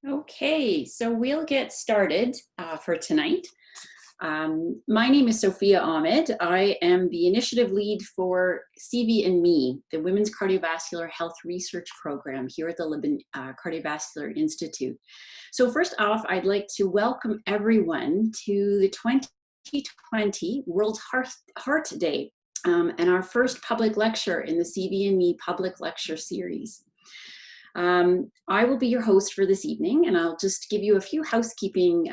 Okay, so we'll get started for tonight. My name is Sophia Ahmed. I am the initiative lead for CV and Me, the Women's Cardiovascular Health Research Program here at the Libin Cardiovascular Institute. So first off, I'd like to welcome everyone to the 2020 World Heart Day and our first public lecture in the CV and Me public lecture series. I will be your host for this evening, and I'll just give you a few housekeeping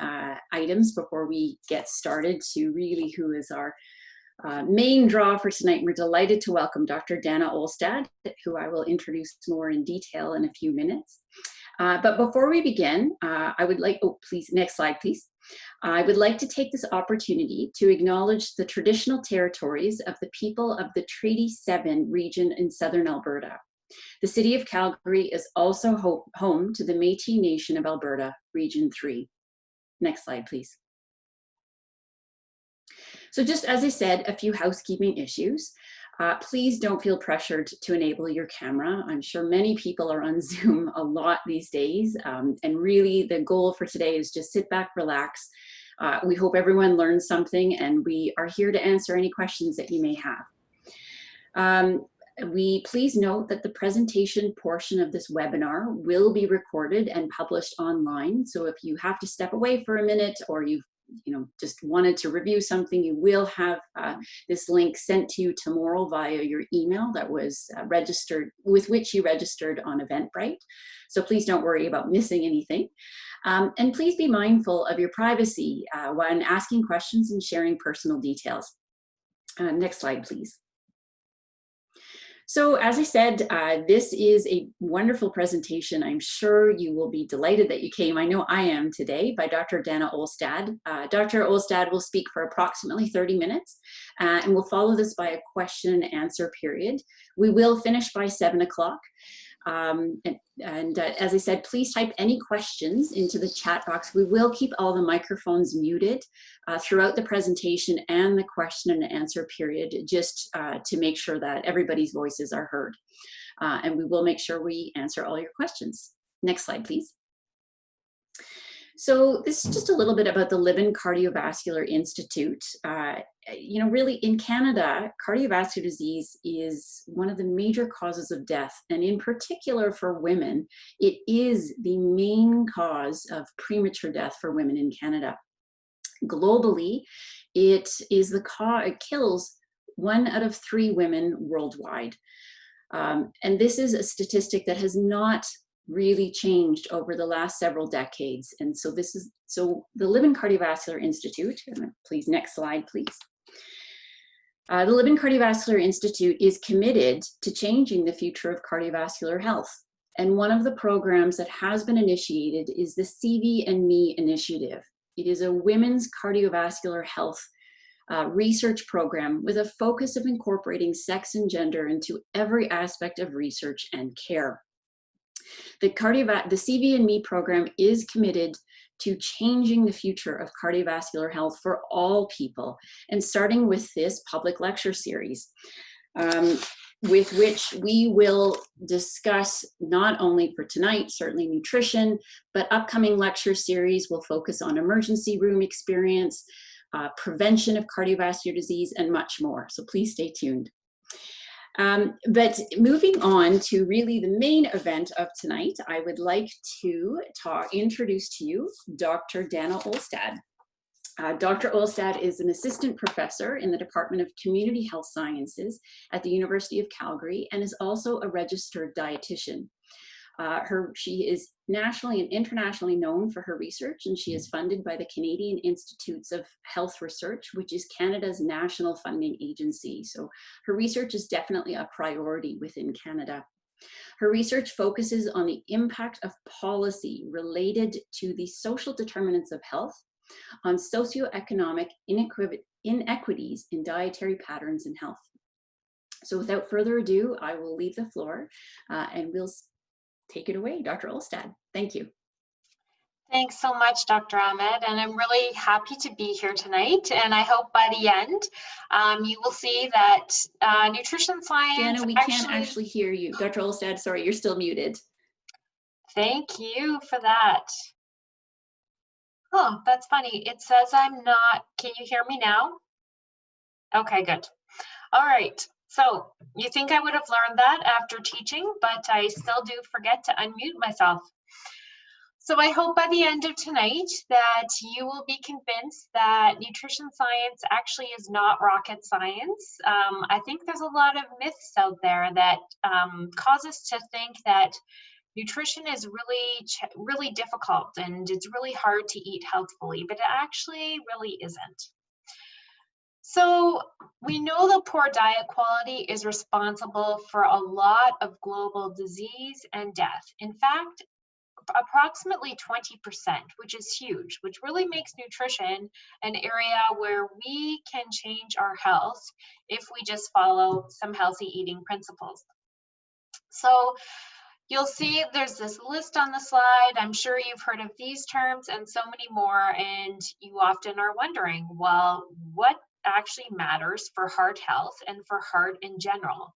items before we get started to really who is our main draw for tonight. We're delighted to welcome Dr. Dana Olstad, who I will introduce more in detail in a few minutes. But before we begin, I would like, please, next slide, please. I would like to take this opportunity to acknowledge the traditional territories of the people of the Treaty 7 region in southern Alberta. The city of Calgary is also home to the Métis Nation of Alberta, Region 3. Next slide, please. So just as I said, a few housekeeping issues. Please don't feel pressured to enable your camera. I'm sure many people are on Zoom a lot these days, and really the goal for today is just sit back, relax. We hope everyone learns something, and we are here to answer any questions that you may have. Please note that the presentation portion of this webinar will be recorded and published online. So if you have to step away for a minute or you've just wanted to review something, you will have this link sent to you tomorrow via your email that was registered, with which you registered on Eventbrite. So please don't worry about missing anything. And please be mindful of your privacy when asking questions and sharing personal details. Next slide, please. So as I said, this is a wonderful presentation. I'm sure you will be delighted that you came. I know I am today, by Dr. Dana Olstad. Dr. Olstad will speak for approximately 30 minutes, and we'll follow this by a question and answer period. We will finish by 7 o'clock. As I said, please type any questions into the chat box. We will keep all the microphones muted throughout the presentation and the question and answer period, just to make sure that everybody's voices are heard. And we will make sure we answer all your questions. Next slide, please. So this is just a little bit about the Libin Cardiovascular Institute. Really in Canada, cardiovascular disease is one of the major causes of death. And in particular for women, it is the main cause of premature death for women in Canada. Globally, it kills 1 out of 3 women worldwide. And this is a statistic that has not really changed over the last several decades. And so the Libin Cardiovascular Institute, please, next slide, please. The Libin Cardiovascular Institute is committed to changing the future of cardiovascular health. And one of the programs that has been initiated is the CV and Me initiative. It is a women's cardiovascular health research program with a focus of incorporating sex and gender into every aspect of research and care. The CV and Me program is committed to changing the future of cardiovascular health for all people, and starting with this public lecture series, with which we will discuss not only for tonight, certainly nutrition, but upcoming lecture series will focus on emergency room experience, prevention of cardiovascular disease, and much more. So please stay tuned. But moving on to really the main event of tonight, I would like to introduce to you Dr. Dana Olstad. Dr. Olstad is an assistant professor in the Department of Community Health Sciences at the University of Calgary and is also a registered dietitian. She is nationally and internationally known for her research, and she is funded by the Canadian Institutes of Health Research, which is Canada's national funding agency. So her research is definitely a priority within Canada. Her research focuses on the impact of policy related to the social determinants of health on socioeconomic inequities in dietary patterns in health. So without further ado, I will leave the floor and we'll take it away, Dr. Olstad. Thank you. Thanks so much, Dr. Ahmed, and I'm really happy to be here tonight. And I hope by the end, you will see that nutrition science— Dana, we can't actually hear you. Dr. Olstad, sorry, you're still muted. Thank you for that. Oh, that's funny. It says I'm not. Can you hear me now? Okay, good. All right. So you think I would have learned that after teaching, but I still do forget to unmute myself. So I hope by the end of tonight that you will be convinced that nutrition science actually is not rocket science. I think there's a lot of myths out there that cause us to think that nutrition is really difficult and it's really hard to eat healthfully, but it actually really isn't. So we know that poor diet quality is responsible for a lot of global disease and death. In fact, approximately 20%, which is huge, which really makes nutrition an area where we can change our health if we just follow some healthy eating principles. So you'll see there's this list on the slide. I'm sure you've heard of these terms and so many more, and you often are wondering, well, what actually matters for heart health and for heart in general?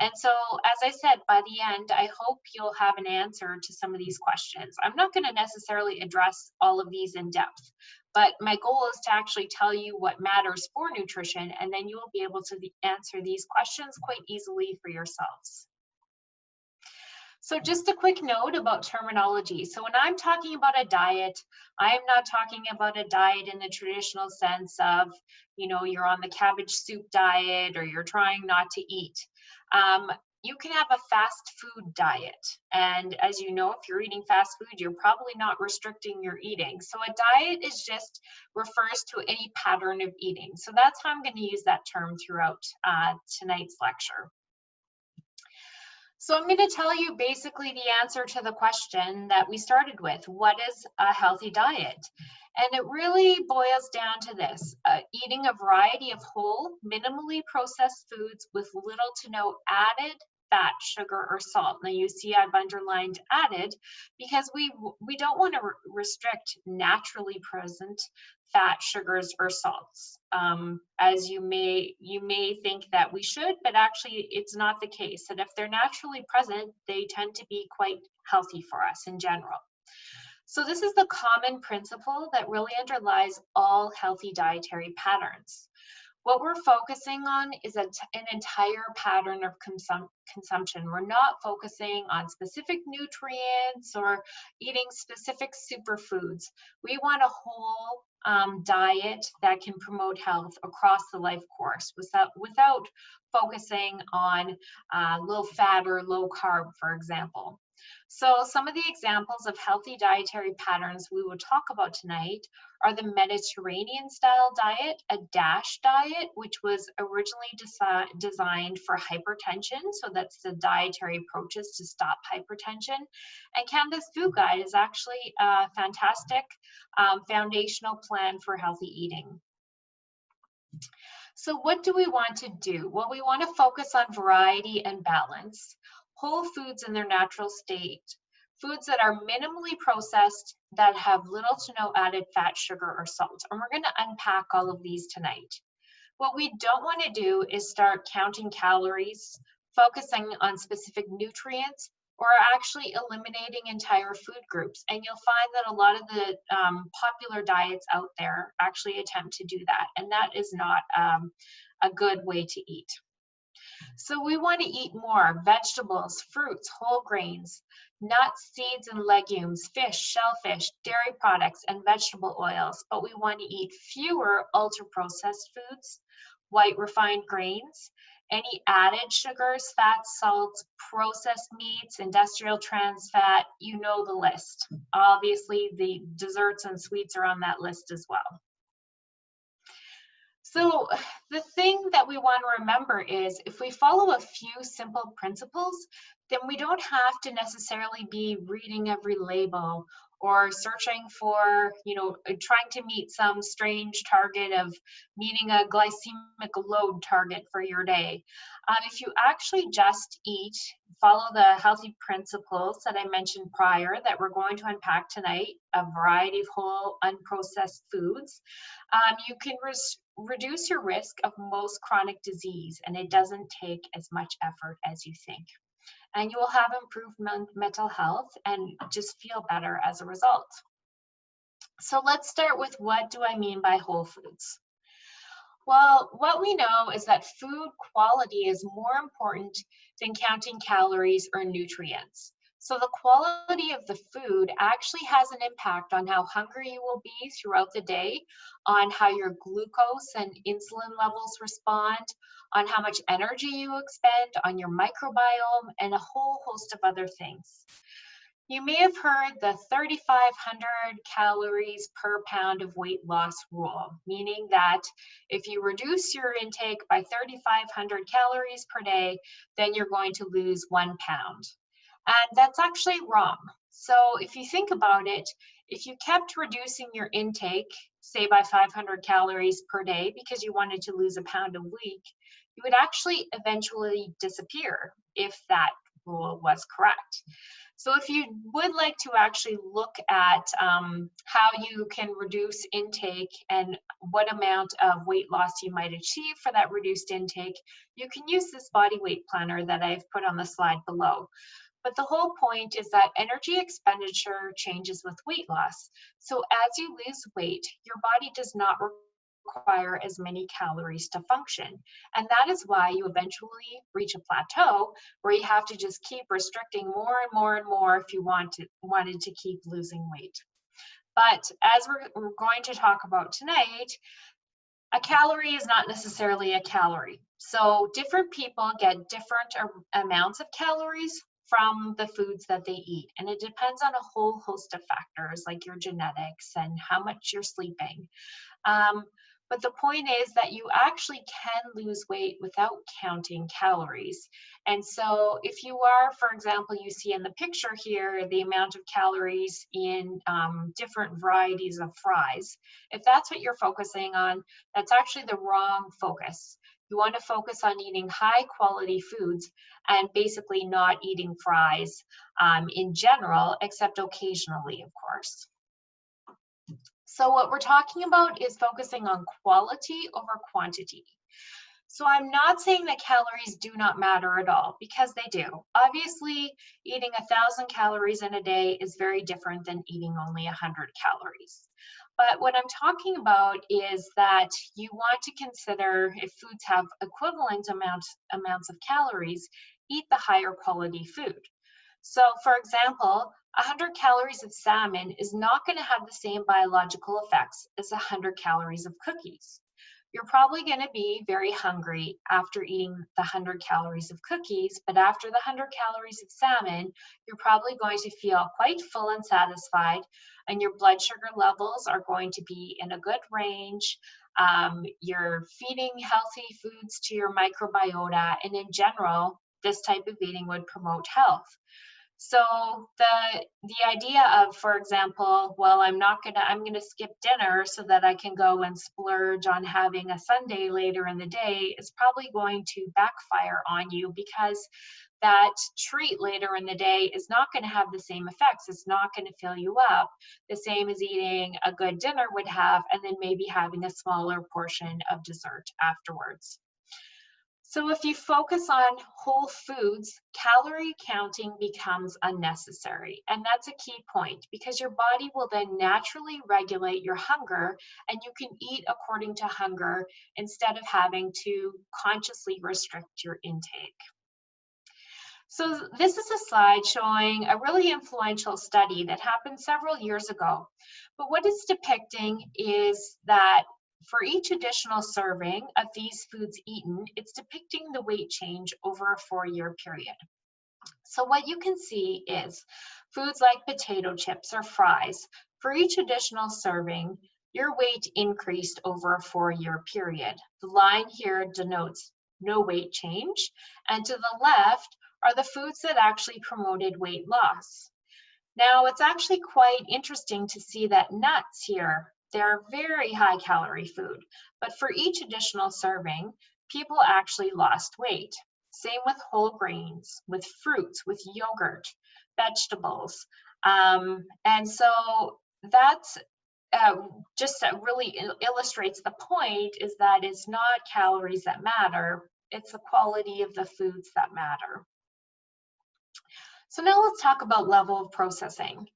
And so, as I said, by the end, I hope you'll have an answer to some of these questions. I'm not going to necessarily address all of these in depth, but my goal is to actually tell you what matters for nutrition, and then you will be able to answer these questions quite easily for yourselves. So just a quick note about terminology. So when I'm talking about a diet, I'm not talking about a diet in the traditional sense of, you're on the cabbage soup diet or you're trying not to eat. You can have a fast food diet. And as you know, if you're eating fast food, you're probably not restricting your eating. So a diet is just refers to any pattern of eating. So that's how I'm going to use that term throughout tonight's lecture. So I'm going to tell you basically the answer to the question that we started with. What is a healthy diet? And it really boils down to this, eating a variety of whole, minimally processed foods with little to no added fat, sugar, or salt. Now you see I've underlined added because we don't want to restrict naturally present fat, sugars, or salts. As you may think that we should, but actually it's not the case. And if they're naturally present, they tend to be quite healthy for us in general. So this is the common principle that really underlies all healthy dietary patterns. What we're focusing on is an entire pattern of consumption. We're not focusing on specific nutrients or eating specific superfoods. We want a whole diet that can promote health across the life course without focusing on low fat or low carb, for example. So some of the examples of healthy dietary patterns we will talk about tonight are the Mediterranean style diet, a DASH diet, which was originally designed for hypertension. So that's the dietary approaches to stop hypertension. And Canada's Food Guide is actually a fantastic foundational plan for healthy eating. So what do we want to do? Well, we want to focus on variety and balance. Whole foods in their natural state, foods that are minimally processed, that have little to no added fat, sugar, or salt. And we're going to unpack all of these tonight. What we don't want to do is start counting calories, focusing on specific nutrients, or actually eliminating entire food groups. And you'll find that a lot of the popular diets out there actually attempt to do that. And that is not a good way to eat. So we want to eat more vegetables, fruits, whole grains, nuts, seeds, and legumes, fish, shellfish, dairy products, and vegetable oils. But we want to eat fewer ultra-processed foods, white refined grains, any added sugars, fats, salts, processed meats, industrial trans fat, you know the list. Obviously, the desserts and sweets are on that list as well. So the thing that we want to remember is if we follow a few simple principles, then we don't have to necessarily be reading every label or searching for, trying to meet some strange target of meeting a glycemic load target for your day. If you actually just follow the healthy principles that I mentioned prior that we're going to unpack tonight, a variety of whole unprocessed foods, you can reduce your risk of most chronic disease, and it doesn't take as much effort as you think. and you will have improved mental health and just feel better as a result. So let's start with, what do I mean by whole foods? Well, what we know is that food quality is more important than counting calories or nutrients. So the quality of the food actually has an impact on how hungry you will be throughout the day, on how your glucose and insulin levels respond, on how much energy you expend, on your microbiome, and a whole host of other things. You may have heard the 3,500 calories per pound of weight loss rule, meaning that if you reduce your intake by 3,500 calories per day, then you're going to lose 1 pound. And that's actually wrong. So if you think about it, if you kept reducing your intake, say by 500 calories per day because you wanted to lose a pound a week, you would actually eventually disappear if that rule was correct. So if you would like to actually look at how you can reduce intake and what amount of weight loss you might achieve for that reduced intake, you can use this body weight planner that I've put on the slide below. But the whole point is that energy expenditure changes with weight loss. So as you lose weight, your body does not require as many calories to function. And that is why you eventually reach a plateau where you have to just keep restricting more and more and more if you wanted to keep losing weight. But as we're going to talk about tonight, a calorie is not necessarily a calorie. So different people get different amounts of calories from the foods that they eat. And it depends on a whole host of factors like your genetics and how much you're sleeping. But the point is that you actually can lose weight without counting calories. And so if you are, for example, you see in the picture here, the amount of calories in different varieties of fries, if that's what you're focusing on, that's actually the wrong focus. You want to focus on eating high quality foods and basically not eating fries in general, except occasionally, of course. So what we're talking about is focusing on quality over quantity. So I'm not saying that calories do not matter at all, because they do. Obviously, eating 1,000 calories in a day is very different than eating only 100 calories. But what I'm talking about is that you want to consider, if foods have equivalent amounts of calories, eat the higher quality food. So for example, 100 calories of salmon is not going to have the same biological effects as 100 calories of cookies. You're probably going to be very hungry after eating the 100 calories of cookies, but after the 100 calories of salmon, you're probably going to feel quite full and satisfied, and your blood sugar levels are going to be in a good range. You're feeding healthy foods to your microbiota, and in general, this type of eating would promote health. So the idea of, for example, well, I'm gonna skip dinner so that I can go and splurge on having a sundae later in the day is probably going to backfire on you, because that treat later in the day is not going to have the same effects. It's not going to fill you up the same as eating a good dinner would have, and then maybe having a smaller portion of dessert afterwards. So if you focus on whole foods, calorie counting becomes unnecessary. And that's a key point, because your body will then naturally regulate your hunger, and you can eat according to hunger instead of having to consciously restrict your intake. So this is a slide showing a really influential study that happened several years ago. But what it's depicting is that for each additional serving of these foods eaten, it's depicting the weight change over a 4-year period. So what you can see is foods like potato chips or fries. For each additional serving, your weight increased over a 4-year period. The line here denotes no weight change, and to the left are the foods that actually promoted weight loss. Now, it's actually quite interesting to see that nuts here, they're very high calorie food, but for each additional serving, people actually lost weight. Same with whole grains, with fruits, with yogurt, vegetables. And so that's just really illustrates the point, is that it's not calories that matter, it's the quality of the foods that matter. So now let's talk about level of processing.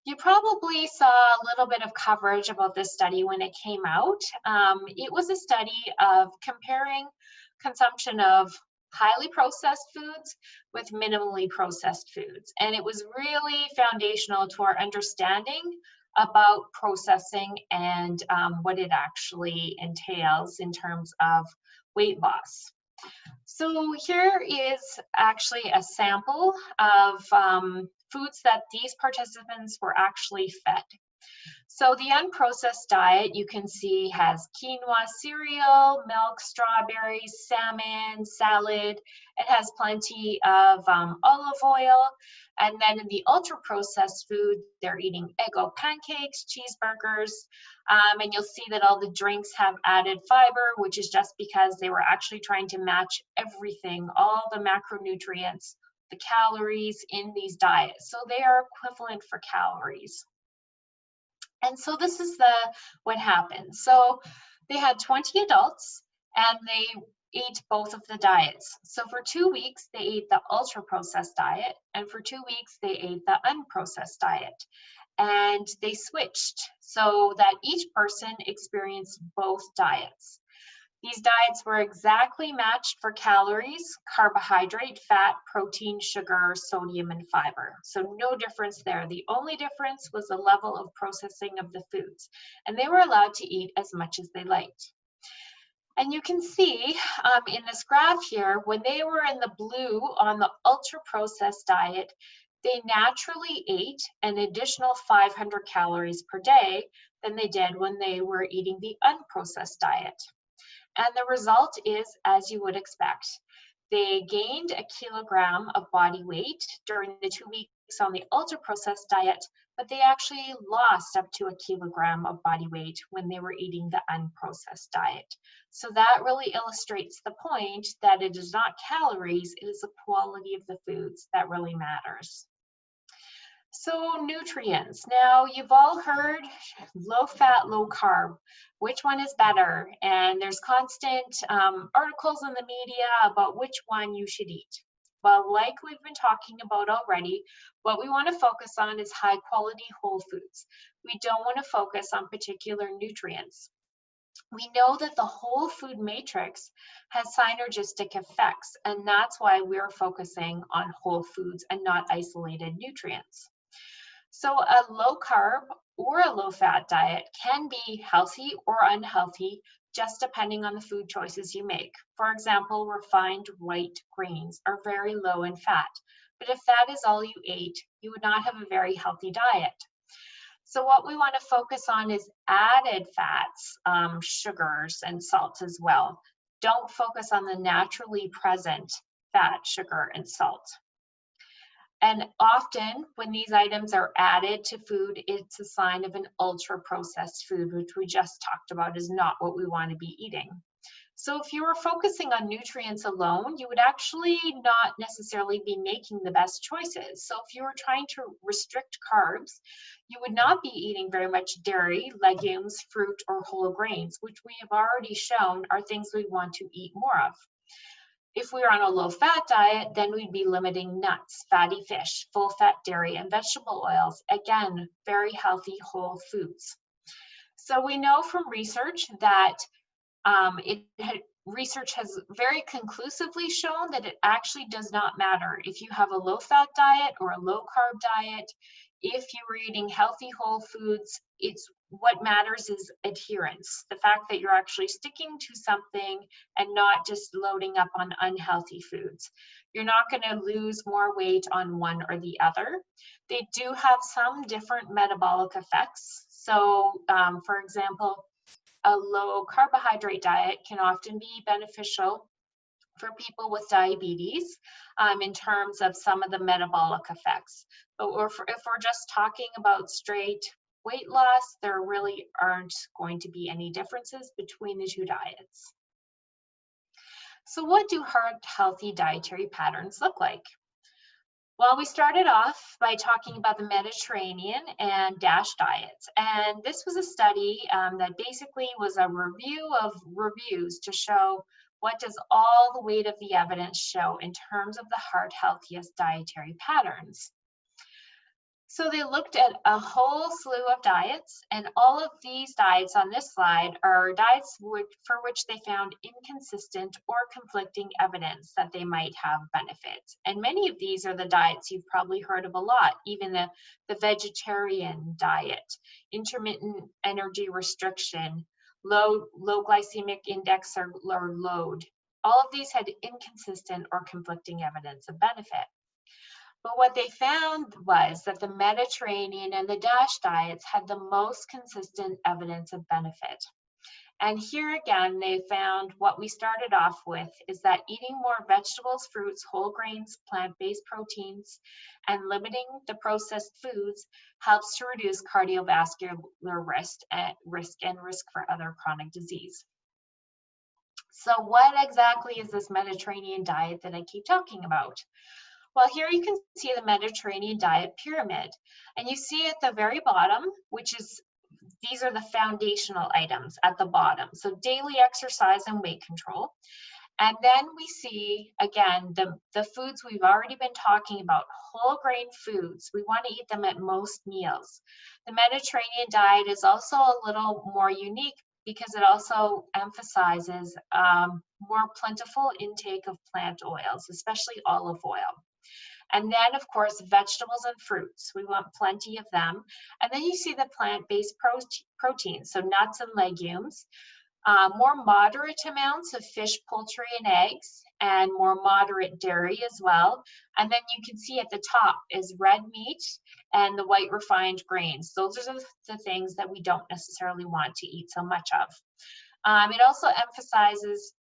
You probably saw a little bit of coverage about this study when it came out. It was a study of comparing consumption of highly processed foods with minimally processed foods. And it was really foundational to our understanding about processing and what it actually entails in terms of weight loss. So here is actually a sample of foods that these participants were actually fed. So the unprocessed diet, you can see, has quinoa cereal, milk, strawberries, salmon, salad. It has plenty of olive oil. And then in the ultra-processed food, they're eating Eggo pancakes, cheeseburgers, and you'll see that all the drinks have added fiber, which is just because they were actually trying to match everything, all the macronutrients, the calories in these diets. So they are equivalent for calories. And so this is what happened. So they had 20 adults and they ate both of the diets. So for 2 weeks, they ate the ultra processed diet, and for 2 weeks, they ate the unprocessed diet. And they switched so that each person experienced both diets. These diets were exactly matched for calories, carbohydrate, fat, protein, sugar, sodium, and fiber. So no difference there. The only difference was the level of processing of the foods. And they were allowed to eat as much as they liked. And you can see in this graph here, when they were in the blue on the ultra-processed diet, they naturally ate an additional 500 calories per day than they did when they were eating the unprocessed diet. And the result is, as you would expect, they gained a kilogram of body weight during the 2 weeks on the ultra-processed diet, but they actually lost up to a kilogram of body weight when they were eating the unprocessed diet. So that really illustrates the point that it is not calories, it is the quality of the foods that really matters. So nutrients. Now you've all heard low fat, low carb. Which one is better? And there's constant articles in the media about which one you should eat. Well, like we've been talking about already, what we want to focus on is high quality whole foods. We don't want to focus on particular nutrients. We know that the whole food matrix has synergistic effects, and that's why we're focusing on whole foods and not isolated nutrients. So a low carb or a low fat diet can be healthy or unhealthy just depending on the food choices you make. For example, refined white grains are very low in fat, but if that is all you ate, you would not have a very healthy diet. So what we want to focus on is added fats, sugars, and salts as well. Don't focus on the naturally present fat, sugar, and salt. And often when these items are added to food, it's a sign of an ultra processed food, which we just talked about is not what we want to be eating. So if you were focusing on nutrients alone, you would actually not necessarily be making the best choices. So if you were trying to restrict carbs, you would not be eating very much dairy, legumes, fruit, or whole grains, which we have already shown are things we want to eat more of. If we were on a low-fat diet, then we'd be limiting nuts, fatty fish, full-fat dairy, and vegetable oils. Again, very healthy whole foods. So we know from research that research has very conclusively shown that it actually does not matter if you have a low-fat diet or a low-carb diet. If you were eating healthy whole foods, what matters is adherence, the fact that you're actually sticking to something and not just loading up on unhealthy foods. You're not going to lose more weight on one or the other. They do have some different metabolic effects. So, for example, a low carbohydrate diet can often be beneficial for people with diabetes in terms of some of the metabolic effects. But if we're just talking about straight weight loss, there really aren't going to be any differences between the two diets. So what do healthy dietary patterns look like? Well, we started off by talking about the Mediterranean and DASH diets. And this was a study that basically was a review of reviews to show what does all the weight of the evidence show in terms of the heart healthiest dietary patterns? So they looked at a whole slew of diets, and all of these diets on this slide are diets for which they found inconsistent or conflicting evidence that they might have benefits. And many of these are the diets you've probably heard of a lot, even the vegetarian diet, intermittent energy restriction, low glycemic index or load. All of these had inconsistent or conflicting evidence of benefit. But what they found was that the Mediterranean and the DASH diets had the most consistent evidence of benefit. And here again, they found what we started off with is that eating more vegetables, fruits, whole grains, plant-based proteins, and limiting the processed foods helps to reduce cardiovascular risk and risk for other chronic disease. So what exactly is this Mediterranean diet that I keep talking about? Well, here you can see the Mediterranean diet pyramid, and you see at the very bottom, these are the foundational items at the bottom. So daily exercise and weight control. And then we see, again, the foods we've already been talking about, whole grain foods. We want to eat them at most meals. The Mediterranean diet is also a little more unique because it also emphasizes more plentiful intake of plant oils, especially olive oil. And then, of course, vegetables and fruits. We want plenty of them. And then you see the plant-based proteins, so nuts and legumes, more moderate amounts of fish, poultry, and eggs, and more moderate dairy as well. And then you can see at the top is red meat and the white refined grains. Those are the things that we don't necessarily want to eat so much of. It also emphasizes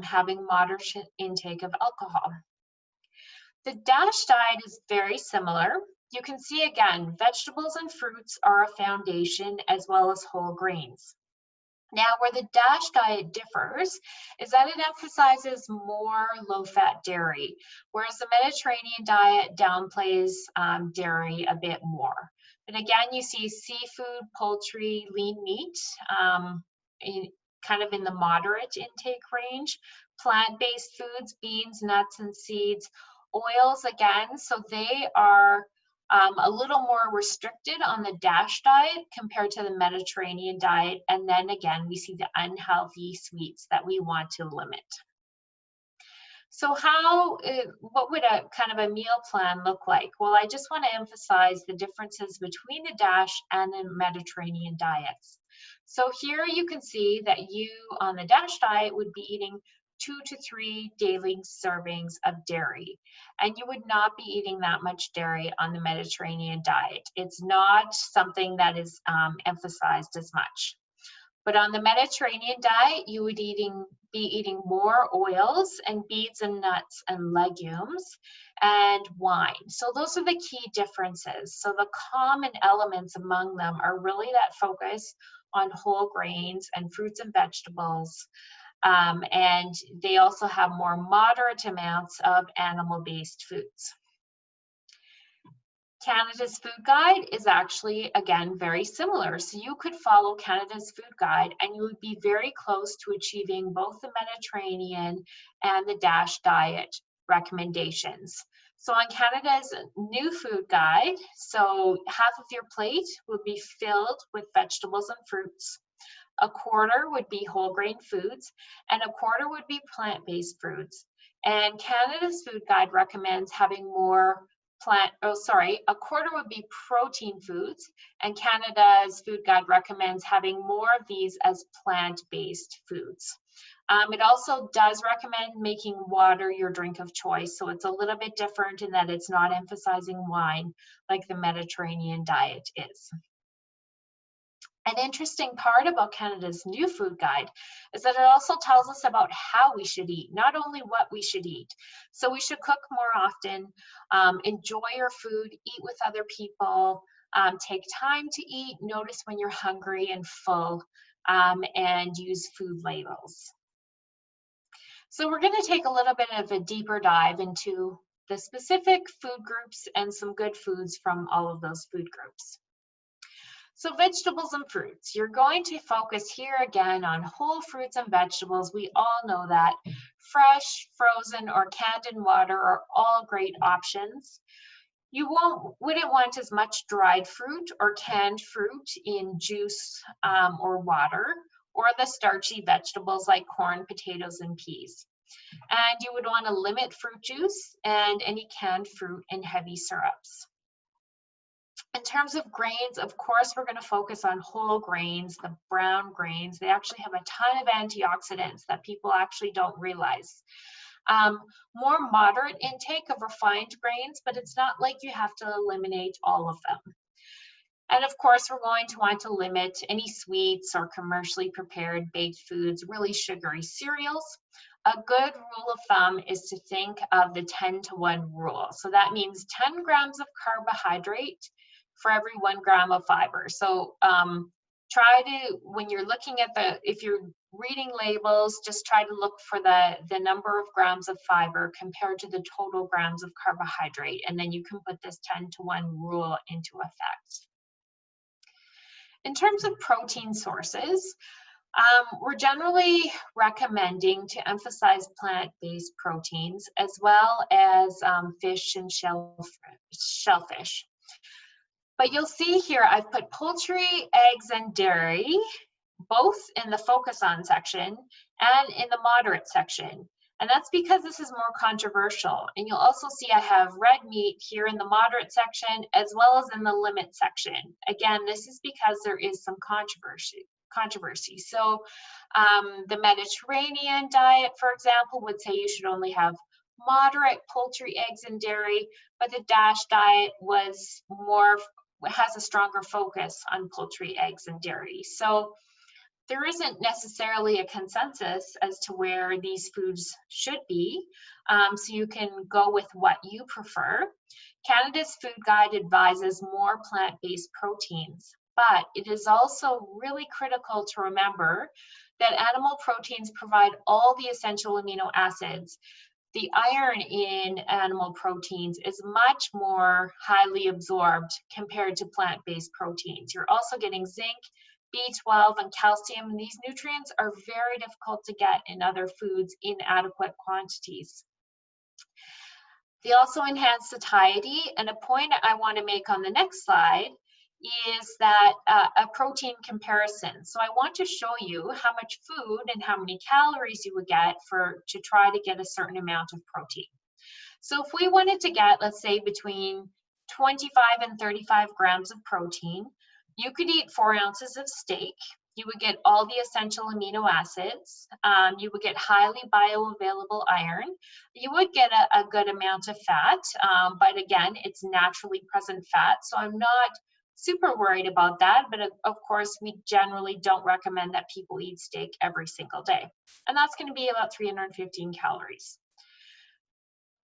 having moderate intake of alcohol. The DASH diet is very similar. You can see again, vegetables and fruits are a foundation as well as whole grains. Now, where the DASH diet differs is that it emphasizes more low-fat dairy, whereas the Mediterranean diet downplays dairy a bit more. But again, you see seafood, poultry, lean meat, kind of in the moderate intake range, plant-based foods, beans, nuts, and seeds, oils again, so they are a little more restricted on the DASH diet compared to the Mediterranean diet. And then again, we see the unhealthy sweets that we want to limit. So what would a kind of a meal plan look like? Well, I just want to emphasize the differences between the DASH and the Mediterranean diets. So here you can see that you on the DASH diet would be eating 2 to 3 daily servings of dairy. And you would not be eating that much dairy on the Mediterranean diet. It's not something that is emphasized as much. But on the Mediterranean diet, you would be eating more oils and beans and nuts and legumes and wine. So those are the key differences. So the common elements among them are really that focus on whole grains and fruits and vegetables. And they also have more moderate amounts of animal-based foods. Canada's food guide is actually, again, very similar. So you could follow Canada's food guide and you would be very close to achieving both the Mediterranean and the DASH diet recommendations. So on Canada's new food guide, so half of your plate would be filled with vegetables and fruits. A quarter would be whole grain foods, and a quarter would be plant-based foods. And Canada's food guide recommends having more a quarter would be protein foods, and Canada's food guide recommends having more of these as plant-based foods. It also does recommend making water your drink of choice, so it's a little bit different in that it's not emphasizing wine like the Mediterranean diet is. An interesting part about Canada's new food guide is that it also tells us about how we should eat, not only what we should eat. So we should cook more often, enjoy your food, eat with other people, take time to eat, notice when you're hungry and full, and use food labels. So we're going to take a little bit of a deeper dive into the specific food groups and some good foods from all of those food groups. So vegetables and fruits, you're going to focus here again on whole fruits and vegetables. We all know that fresh, frozen, or canned in water are all great options. You wouldn't want as much dried fruit or canned fruit in juice or water, or the starchy vegetables like corn, potatoes, and peas. And you would want to limit fruit juice and any canned fruit and heavy syrups. In terms of grains, of course, we're going to focus on whole grains, the brown grains. They actually have a ton of antioxidants that people actually don't realize. More moderate intake of refined grains, but it's not like you have to eliminate all of them. And of course, we're going to want to limit any sweets or commercially prepared baked foods, really sugary cereals. A good rule of thumb is to think of the 10-to-1 rule. So that means 10 grams of carbohydrate for every 1 gram of fiber. So try to, when you're looking at if you're reading labels, just try to look for the number of grams of fiber compared to the total grams of carbohydrate, and then you can put this 10-to-1 rule into effect. In terms of protein sources, we're generally recommending to emphasize plant-based proteins as well as fish and shellfish. But you'll see here I've put poultry, eggs, and dairy both in the focus on section and in the moderate section. And that's because this is more controversial. And you'll also see I have red meat here in the moderate section as well as in the limit section. Again, this is because there is some controversy. So the Mediterranean diet, for example, would say you should only have moderate poultry, eggs, and dairy, but the DASH diet has a stronger focus on poultry, eggs, and dairy. So there isn't necessarily a consensus as to where these foods should be, so you can go with what you prefer. Canada's food guide advises more plant-based proteins, but it is also really critical to remember that animal proteins provide all the essential amino acids. The iron in animal proteins is much more highly absorbed compared to plant-based proteins. You're also getting zinc, B12, and calcium, and these nutrients are very difficult to get in other foods in adequate quantities. They also enhance satiety, and a point I want to make on the next slide is that a protein comparison. So I want to show you how much food and how many calories you would get to try to get a certain amount of protein. So if we wanted to get, let's say, between 25 and 35 grams of protein, you could eat 4 ounces of steak. You would get all the essential amino acids. You would get highly bioavailable iron. You would get a good amount of fat, but again, it's naturally present fat. So I'm not super worried about that, but of course, we generally don't recommend that people eat steak every single day. And that's going to be about 315 calories.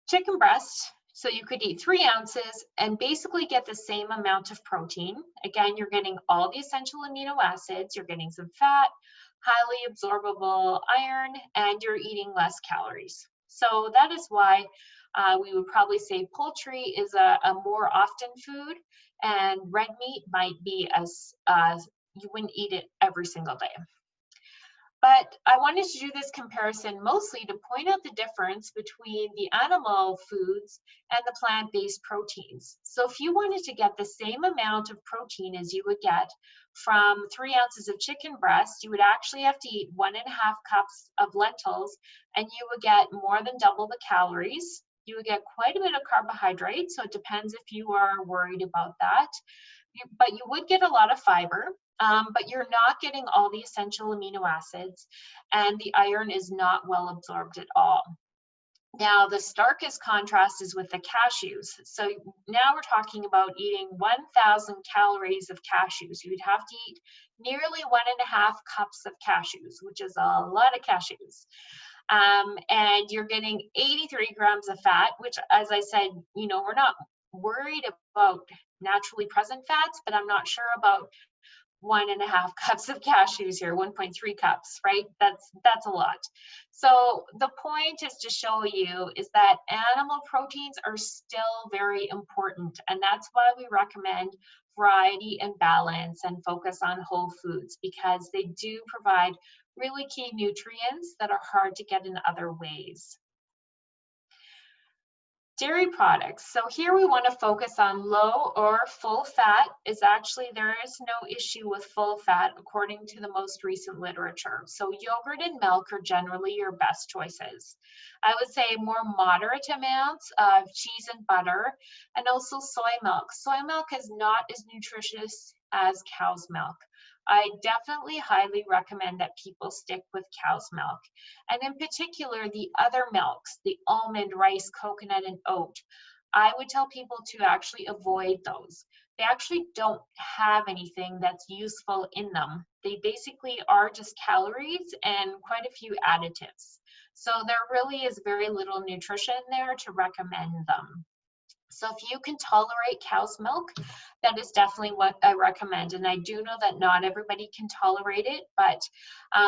Chicken breast, so you could eat 3 ounces and basically get the same amount of protein. Again, you're getting all the essential amino acids, you're getting some fat, highly absorbable iron, and you're eating less calories. So that is why we would probably say poultry is a more often food, and red meat might be you wouldn't eat it every single day. But I wanted to do this comparison mostly to point out the difference between the animal foods and the plant-based proteins. So if you wanted to get the same amount of protein as you would get from 3 ounces of chicken breast, you would actually have to eat 1.5 cups of lentils, and you would get more than double the calories. You would get quite a bit of carbohydrate, so it depends if you are worried about that. But you would get a lot of fiber. But you're not getting all the essential amino acids, and the iron is not well absorbed at all. Now, the starkest contrast is with the cashews. So now we're talking about eating 1,000 calories of cashews. You'd have to eat nearly 1.5 cups of cashews, which is a lot of cashews. And you're getting 83 grams of fat, which, as I said, we're not worried about naturally present fats, but I'm not sure about 1.5 cups of cashews here, 1.3 cups, right? That's a lot. So the point is to show you is that animal proteins are still very important, and that's why we recommend variety and balance and focus on whole foods, because they do provide really key nutrients that are hard to get in other ways. Dairy products. So here we want to focus on low or full fat. There is no issue with full fat according to the most recent literature. So yogurt and milk are generally your best choices. I would say more moderate amounts of cheese and butter, and also soy milk. Soy milk is not as nutritious as cow's milk. I definitely highly recommend that people stick with cow's milk. And in particular, the other milks, the almond, rice, coconut, and oat, I would tell people to actually avoid those. They actually don't have anything that's useful in them. They basically are just calories and quite a few additives. So there really is very little nutrition there to recommend them. So if you can tolerate cow's milk, that is definitely what I recommend. And I do know that not everybody can tolerate it, but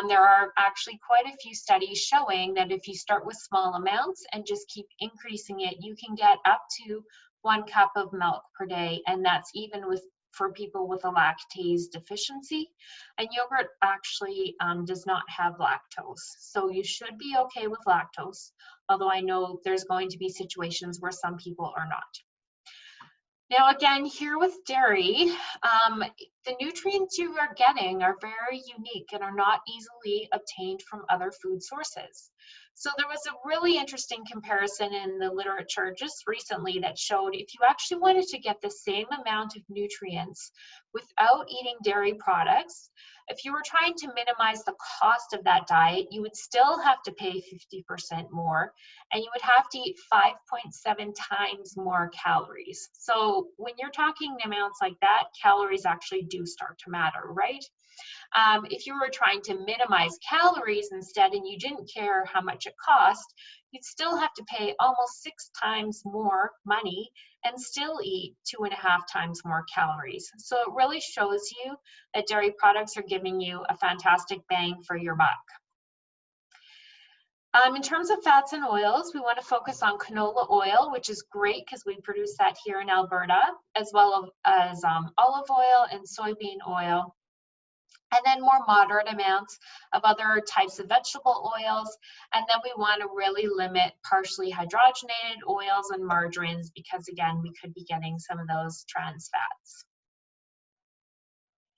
there are actually quite a few studies showing that if you start with small amounts and just keep increasing it, you can get up to 1 cup of milk per day. And that's even for people with a lactase deficiency. And yogurt actually does not have lactose. So you should be okay with lactose, although I know there's going to be situations where some people are not. Now again, here with dairy, the nutrients you are getting are very unique and are not easily obtained from other food sources. So there was a really interesting comparison in the literature just recently that showed if you actually wanted to get the same amount of nutrients without eating dairy products, if you were trying to minimize the cost of that diet, you would still have to pay 50% more, and you would have to eat 5.7 times more calories. So when you're talking amounts like that, calories actually do start to matter, right? If you were trying to minimize calories instead and you didn't care how much it cost, you'd still have to pay almost 6 times more money and still eat 2.5 times more calories. So it really shows you that dairy products are giving you a fantastic bang for your buck. In terms of fats and oils, we want to focus on canola oil, which is great because we produce that here in Alberta, as well as olive oil and soybean oil. And then more moderate amounts of other types of vegetable oils. And then we want to really limit partially hydrogenated oils and margarines because, again, we could be getting some of those trans fats.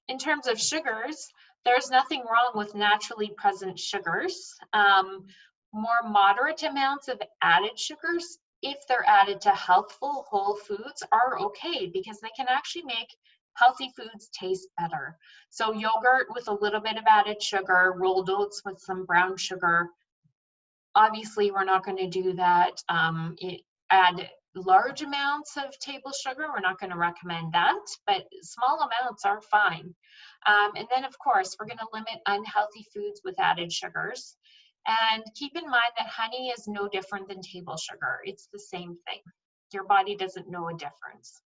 In terms of sugars, there's nothing wrong with naturally present sugars. More moderate amounts of added sugars, if they're added to healthful whole foods, are okay because they can actually make healthy foods taste better. So yogurt with a little bit of added sugar, rolled oats with some brown sugar. Obviously, we're not going to do that. Add large amounts of table sugar. We're not going to recommend that, but small amounts are fine. And then, of course, we're going to limit unhealthy foods with added sugars. And keep in mind that honey is no different than table sugar. It's the same thing. Your body doesn't know a difference.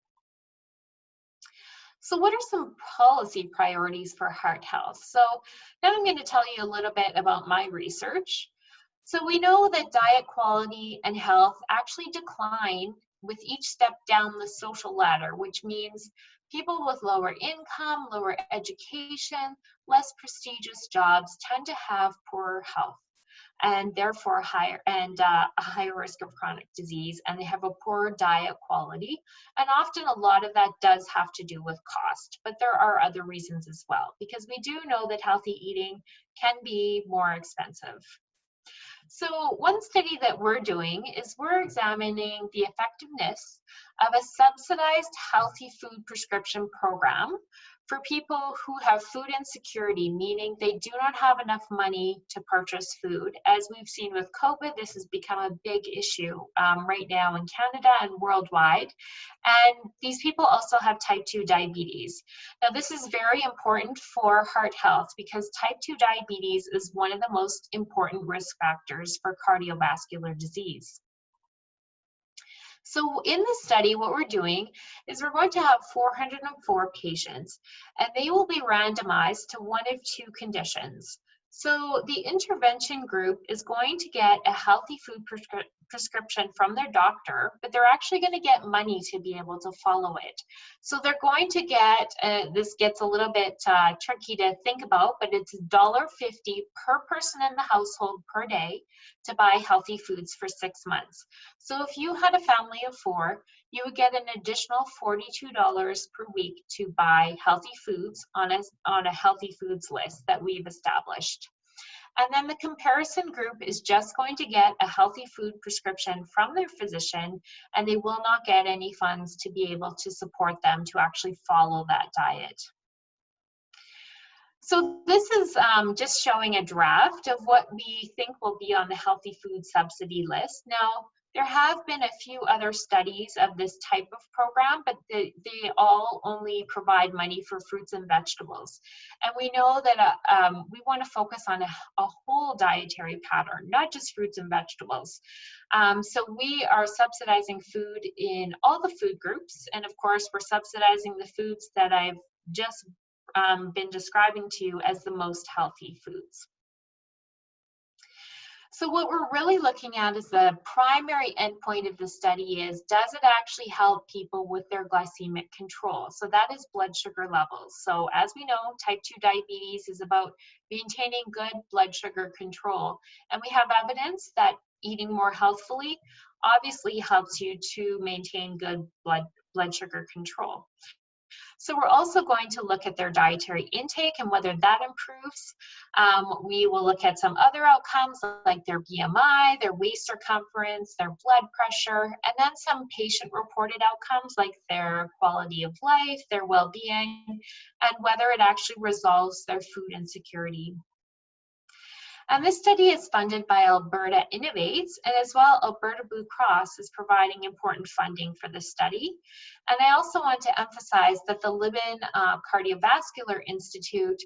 So what are some policy priorities for heart health? So now I'm going to tell you a little bit about my research. So we know that diet quality and health actually decline with each step down the social ladder, which means people with lower income, lower education, less prestigious jobs tend to have poorer health, and therefore a higher risk of chronic disease, and they have a poorer diet quality. And often a lot of that does have to do with cost, but there are other reasons as well, because we do know that healthy eating can be more expensive. So one study that we're doing is we're examining the effectiveness of a subsidized healthy food prescription program for people who have food insecurity, meaning they do not have enough money to purchase food. As we've seen with COVID, this has become a big issue right now in Canada and worldwide. And these people also have type 2 diabetes. Now, this is very important for heart health because type 2 diabetes is one of the most important risk factors for cardiovascular disease. So in the study, what we're doing is we're going to have 404 patients, and they will be randomized to one of two conditions. So the intervention group is going to get a healthy food prescription from their doctor, but they're actually going to get money to be able to follow it. So they're going to get, this gets a little bit tricky to think about, but it's $1.50 per person in the household per day to buy healthy foods for 6 months. So if you had a family of 4, you would get an additional $42 per week to buy healthy foods on a healthy foods list that we've established. And then the comparison group is just going to get a healthy food prescription from their physician, and they will not get any funds to be able to support them to actually follow that diet. So this is just showing a draft of what we think will be on the healthy food subsidy list. Now, there have been a few other studies of this type of program, but they all only provide money for fruits and vegetables. And we know that we want to focus on a whole dietary pattern, not just fruits and vegetables. So we are subsidizing food in all the food groups. And of course, we're subsidizing the foods that I've just been describing to you as the most healthy foods. So what we're really looking at is the primary endpoint of the study is, does it actually help people with their glycemic control? So that is blood sugar levels. So as we know, type 2 diabetes is about maintaining good blood sugar control. And we have evidence that eating more healthfully obviously helps you to maintain good blood sugar control. So we're also going to look at their dietary intake and whether that improves. We will look at some other outcomes like their BMI, their waist circumference, their blood pressure, and then some patient-reported outcomes like their quality of life, their well-being, and whether it actually resolves their food insecurity. And this study is funded by Alberta Innovates, and as well, Alberta Blue Cross is providing important funding for this study. And I also want to emphasize that the Libin Cardiovascular Institute,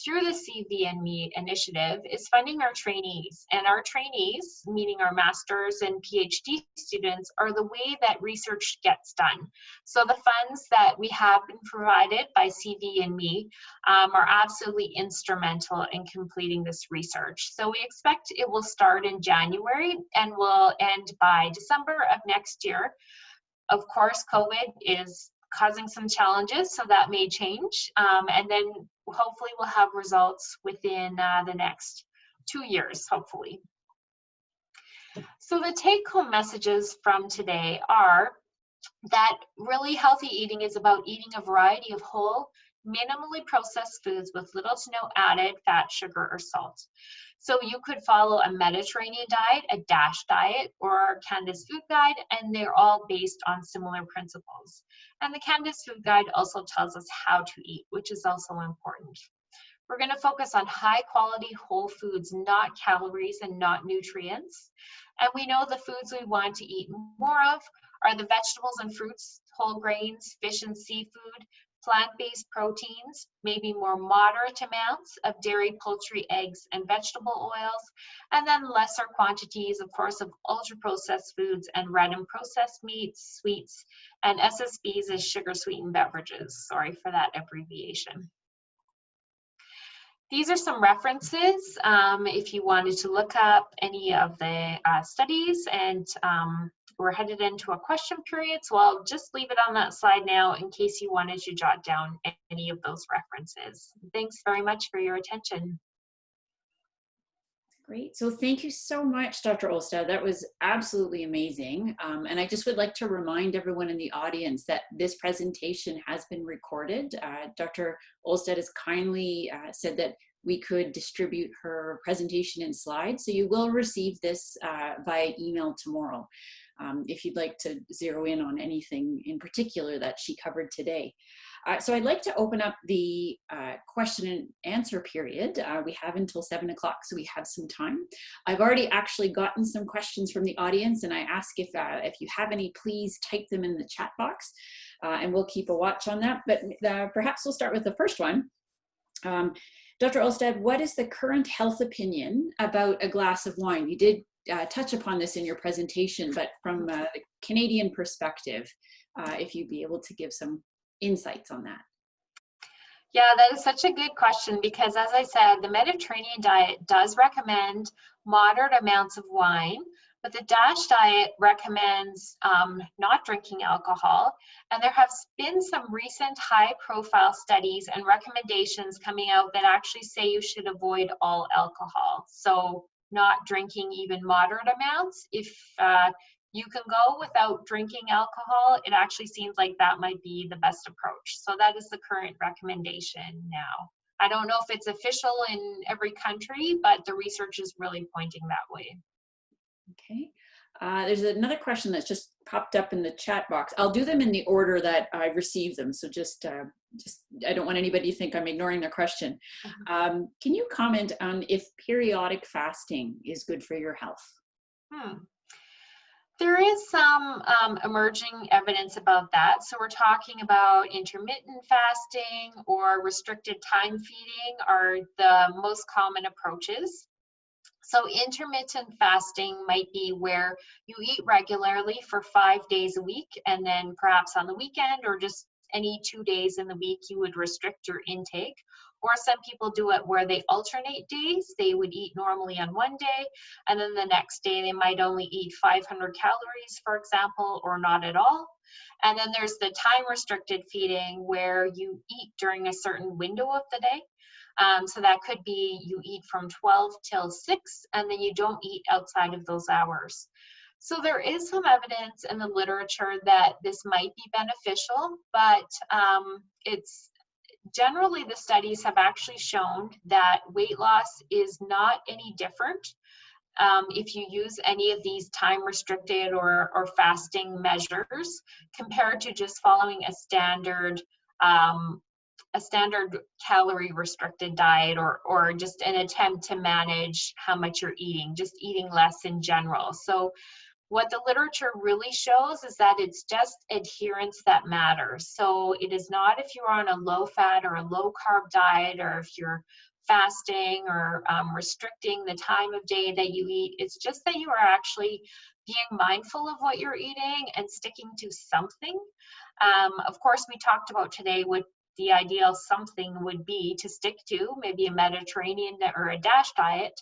through the CV&Me initiative, is funding our trainees. And our trainees, meaning our master's and PhD students, are the way that research gets done. So the funds that we have been provided by CV&Me are absolutely instrumental in completing this research. So we expect it will start in January and will end by December of next year. Of course, COVID is causing some challenges, so that may change. And then hopefully we'll have results within the next 2 years, hopefully. So the take-home messages from today are that really healthy eating is about eating a variety of whole, minimally processed foods with little to no added fat, sugar, or salt. So you could follow a Mediterranean diet, a DASH diet, or Canada's Food Guide, and they're all based on similar principles. And the Canada's Food Guide also tells us how to eat, which is also important. We're going to focus on high quality whole foods, not calories and not nutrients. And we know the foods we want to eat more of are the vegetables and fruits, whole grains, fish and seafood, plant-based proteins, maybe more moderate amounts of dairy, poultry, eggs, and vegetable oils, and then lesser quantities, of course, of ultra-processed foods and red and processed meats, sweets, and SSBs as sugar-sweetened beverages. Sorry for that abbreviation. These are some references if you wanted to look up any of the studies, and we're headed into a question period, so I'll just leave it on that slide now in case you wanted to jot down any of those references. Thanks very much for your attention. Great. So thank you so much, Dr. Olstad. That was absolutely amazing. And I just would like to remind everyone in the audience that this presentation has been recorded. Dr. Olstad has kindly said that we could distribute her presentation in slides. So you will receive this via email tomorrow if you'd like to zero in on anything in particular that she covered today. So I'd like to open up the question and answer period. We have until 7 o'clock, so we have some time. I've already actually gotten some questions from the audience, and I ask if you have any, please type them in the chat box, and we'll keep a watch on that. But perhaps we'll start with the first one. Dr. Olstad, what is the current health opinion about a glass of wine? You did touch upon this in your presentation, but from the Canadian perspective, if you'd be able to give some insights on that. Yeah, that is such a good question because, as I said, the Mediterranean diet does recommend moderate amounts of wine, but the DASH diet recommends not drinking alcohol. And there have been some recent high-profile studies and recommendations coming out that actually say you should avoid all alcohol. So not drinking even moderate amounts. If you can go without drinking alcohol, it actually seems like that might be the best approach. So that is the current recommendation now. I don't know if it's official in every country, but the research is really pointing that way. Okay. There's another question that's just popped up in the chat box. I'll do them in the order that I received them. So just I don't want anybody to think I'm ignoring their question. Can you comment on if periodic fasting is good for your health? There is some emerging evidence about that. So we're talking about intermittent fasting or restricted time feeding are the most common approaches. So intermittent fasting might be where you eat regularly for 5 days a week, and then perhaps on the weekend or just any 2 days in the week, you would restrict your intake. Or some people do it where they alternate days. They would eat normally on one day, and then the next day they might only eat 500 calories, for example, or not at all. And then there's the time restricted feeding where you eat during a certain window of the day. So that could be you eat from 12 till 6, and then you don't eat outside of those hours. So there is some evidence in the literature that this might be beneficial, but it's generally the studies have actually shown that weight loss is not any different if you use any of these time restricted or fasting measures compared to just following a standard calorie restricted diet or just an attempt to manage how much you're eating, just eating less in general. So what the literature really shows is that it's just adherence that matters. So it is not if you're on a low fat or a low carb diet, or if you're fasting or restricting the time of day that you eat. It's just that you are actually being mindful of what you're eating and sticking to something. Of course, we talked about today what the ideal something would be to stick to, maybe a Mediterranean or a DASH diet.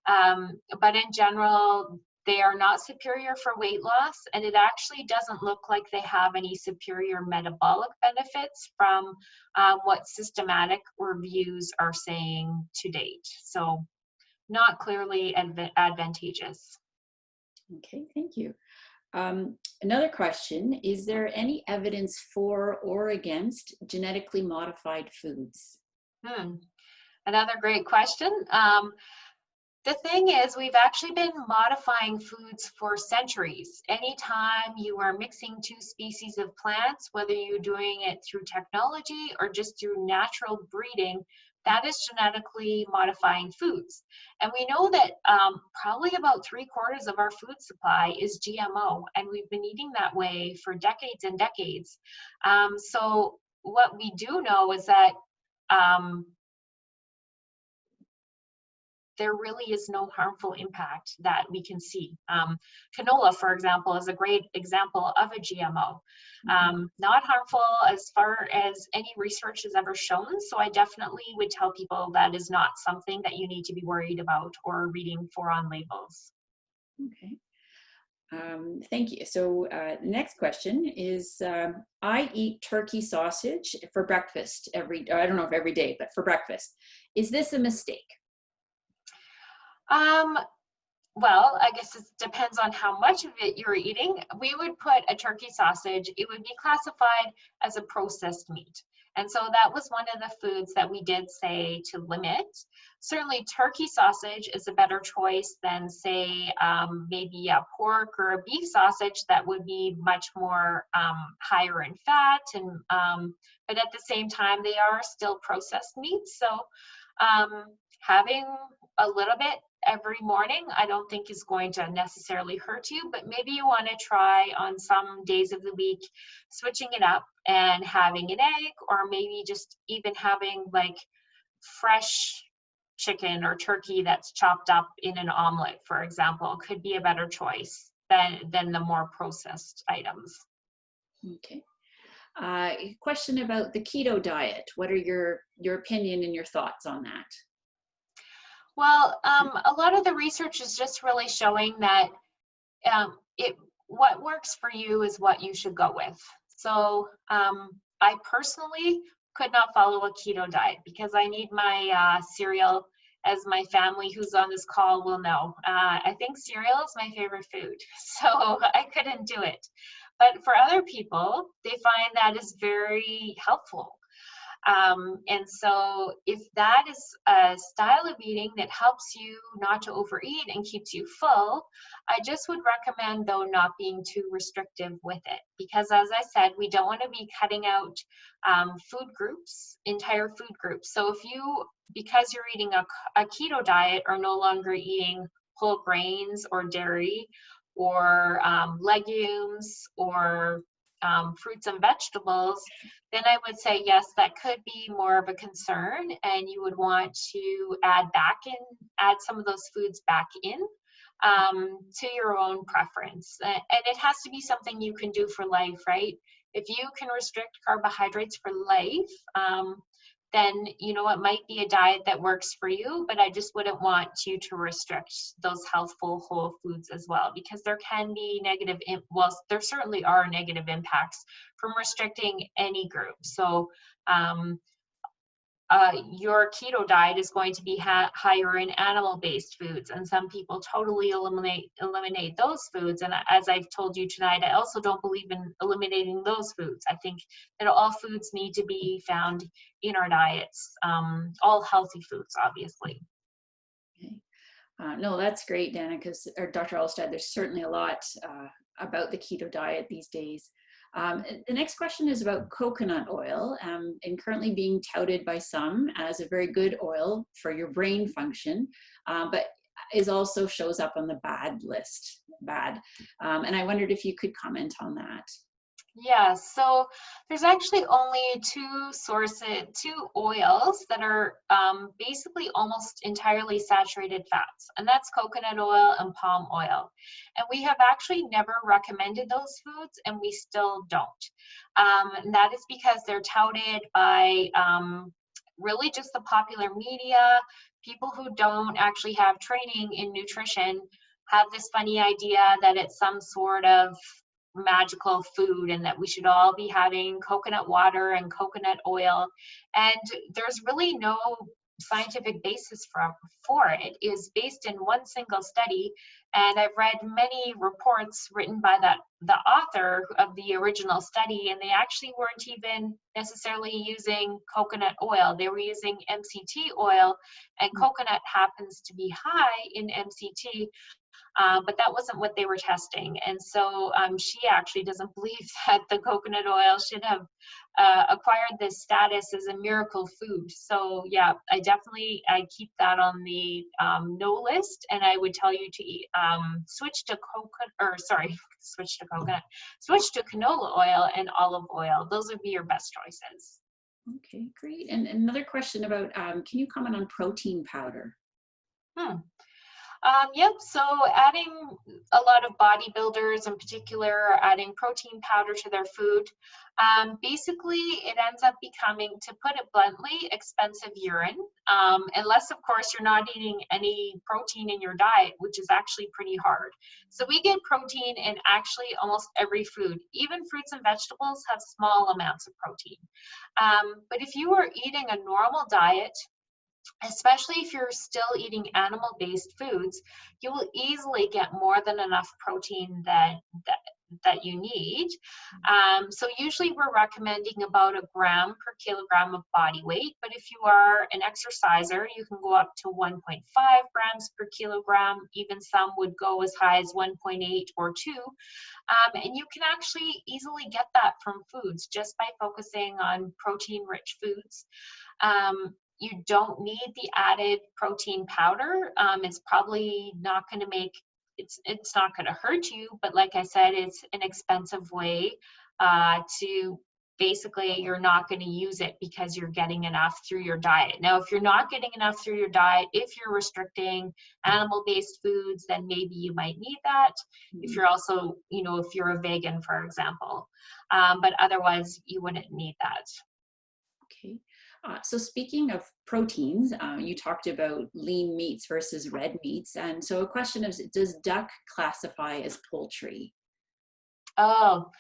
But in general, they are not superior for weight loss, and it actually doesn't look like they have any superior metabolic benefits from what systematic reviews are saying to date. So not clearly advantageous. Okay, thank you. Another question, is there any evidence for or against genetically modified foods? Another great question. The thing is, we've actually been modifying foods for centuries. Anytime you are mixing two species of plants, whether you're doing it through technology or just through natural breeding, that is genetically modifying foods. And we know that probably about 3/4 of our food supply is GMO, and we've been eating that way for decades and decades. So what we do know is that there really is no harmful impact that we can see. Canola, for example, is a great example of a GMO. Not harmful as far as any research has ever shown, so I definitely would tell people that is not something that you need to be worried about or reading for on labels. Okay. Thank you. So next question is, I eat turkey sausage for breakfast I don't know if every day, but for breakfast. Is this a mistake? Well, I guess it depends on how much of it you're eating. We would put a turkey sausage, it would be classified as a processed meat. And so that was one of the foods that we did say to limit. Certainly turkey sausage is a better choice than, say, maybe a pork or a beef sausage that would be much more higher in fat. But at the same time, they are still processed meats. So having a little bit every morning, I don't think is going to necessarily hurt you, but maybe you want to try on some days of the week, switching it up and having an egg, or maybe just even having like fresh chicken or turkey that's chopped up in an omelet, for example, could be a better choice. than the more processed items. Okay. Question about the keto diet. What are your opinion and your thoughts on that? Well, a lot of the research is just really showing that what works for you is what you should go with. So I personally could not follow a keto diet because I need my cereal, as my family who's on this call will know. I think cereal is my favorite food, so I couldn't do it. But for other people, they find that is very helpful. And so if that is a style of eating that helps you not to overeat and keeps you full, I just would recommend, though, not being too restrictive with it. Because as I said, we don't want to be cutting out food groups, entire food groups. So if you, because you're eating a keto diet, are no longer eating whole grains or dairy or legumes or fruits and vegetables, then I would say, yes, that could be more of a concern, and you would want to add some of those foods back in to your own preference. And it has to be something you can do for life, right? If you can restrict carbohydrates for life, then, you know, it might be a diet that works for you, but I just wouldn't want you to restrict those healthful whole foods as well, because there can be well, there certainly are negative impacts from restricting any group. So your keto diet is going to be higher in animal-based foods, and some people totally eliminate those foods. And as I've told you tonight, I also don't believe in eliminating those foods. I think that all foods need to be found in our diets, all healthy foods, obviously. Okay. No, that's great, Dana, because, or Dr. Olstad, there's certainly a lot about the keto diet these days. The next question is about coconut oil, and currently being touted by some as a very good oil for your brain function, but is also shows up on the bad list, and I wondered if you could comment on that. Yeah, so there's actually only two oils that are basically almost entirely saturated fats, and that's coconut oil and palm oil. And we have actually never recommended those foods, and we still don't. And that is because they're touted by really just the popular media. People who don't actually have training in nutrition have this funny idea that it's some sort of magical food and that we should all be having coconut water and coconut oil, and there's really no scientific basis for it. It is based in one single study, and I've read many reports written by the author of the original study, and they actually weren't even necessarily using coconut oil. They were using MCT oil, and coconut happens to be high in MCT, but that wasn't what they were testing. And so she actually doesn't believe that the coconut oil should have acquired this status as a miracle food. So yeah, I keep that on the no list, and I would tell you to switch to canola oil and olive oil. Those would be your best choices. Okay, great. And another question about, can you comment on protein powder? Yep, so adding a lot of bodybuilders in particular are adding protein powder to their food. Basically, it ends up becoming, to put it bluntly, expensive urine, unless, of course, you're not eating any protein in your diet, which is actually pretty hard. So we get protein in actually almost every food. Even fruits and vegetables have small amounts of protein. But if you are eating a normal diet, especially if you're still eating animal-based foods, you will easily get more than enough protein that you need. So usually we're recommending about 1 gram per kilogram of body weight, but if you are an exerciser, you can go up to 1.5 grams per kilogram. Even some would go as high as 1.8 or 2. And you can actually easily get that from foods just by focusing on protein-rich foods. You don't need the added protein powder. It's probably not going to it's not going to hurt you, but like I said, it's an expensive way to basically you're not going to use it because you're getting enough through your diet. Now, if you're not getting enough through your diet, if you're restricting animal-based foods, then maybe you might need that. If you're also, if you're a vegan, for example, but otherwise you wouldn't need that. Okay. So speaking of proteins, you talked about lean meats versus red meats. And so a question is, does duck classify as poultry? Oh,